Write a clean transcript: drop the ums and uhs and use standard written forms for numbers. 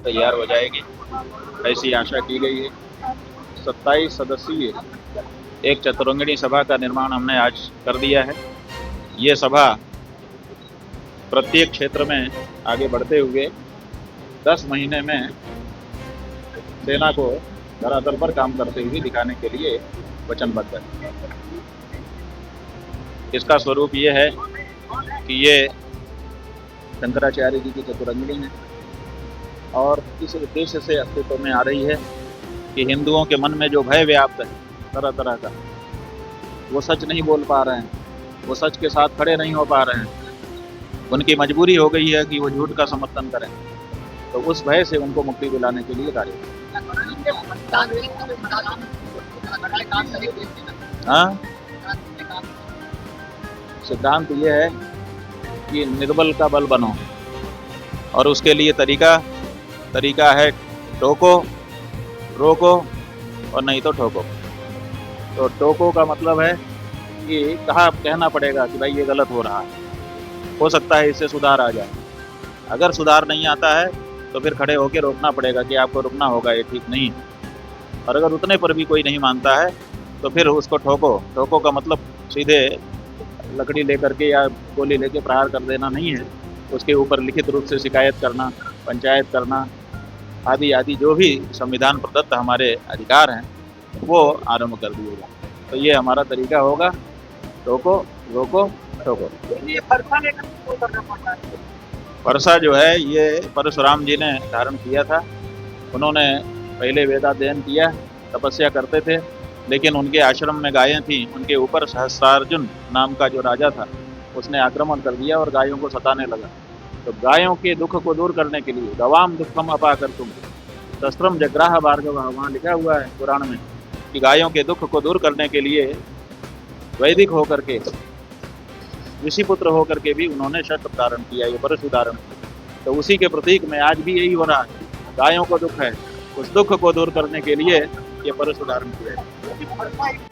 तैयार हो जाएगी, ऐसी आशा की गई है। 27 सदस्यीय एक चतुरंगिणी सभा का निर्माण हमने आज कर दिया है। ये सभा प्रत्येक क्षेत्र में आगे बढ़ते हुए 10 महीने में सेना को धरातल पर काम करते हुए दिखाने के लिए वचनबद्ध है। इसका स्वरूप ये है कि ये शंकराचार्य जी की चतुरंगिणी है और इस उद्देश्य से अस्तित्व में आ रही है कि हिंदुओं के मन में जो भय व्याप्त है तरह तरह का, वो सच नहीं बोल पा रहे हैं, वो सच के साथ खड़े नहीं हो पा रहे हैं, उनकी मजबूरी हो गई है कि वो झूठ का समर्थन करें, तो उस भय से उनको मुक्ति दिलाने के लिए कार्य। हाँ, सिद्धांत ये है कि निर्बल का बल बनो और उसके लिए तरीका है टोको, रोको और नहीं तो ठोको। तो टोको का मतलब है कि कहना पड़ेगा कि भाई ये गलत हो रहा है, हो सकता है इससे सुधार आ जाए। अगर सुधार नहीं आता है तो फिर खड़े होकर रोकना पड़ेगा कि आपको रुकना होगा, ये ठीक नहीं। और अगर उतने पर भी कोई नहीं मानता है तो फिर उसको ठोको। ठोको का मतलब सीधे लकड़ी लेकर के या गोली लेके प्रहार कर देना नहीं है, उसके ऊपर लिखित रूप से शिकायत करना, पंचायत करना आदि आदि जो भी संविधान प्रदत्त हमारे अधिकार हैं वो आरंभ कर दिए जाए। तो ये हमारा तरीका होगा, टोको, रोको, ठोको। वर्षा जो है ये परशुराम जी ने धारण किया था। उन्होंने पहले वेदाध्ययन किया, तपस्या करते थे, लेकिन उनके आश्रम में गायें थीं। उनके ऊपर सहस्त्रार्जुन नाम का जो राजा था उसने आक्रमण कर दिया और गायों को सताने लगा। तो गायों के दुख को दूर करने के लिए गवाम दुखम अपाकर्तुम शस्त्रम जग्राह भार्गव, वहाँ लिखा हुआ है पुराण में कि गायों के दुख को दूर करने के लिए वैदिक होकर के, ऋषिपुत्र होकर के भी उन्होंने शस्त्र धारण किया, ये परशु धारण। तो उसी के प्रतीक में आज भी यही हो रहा है। गायों को दुख है, उस दुख को दूर करने के लिए ये परशु धारण किया है।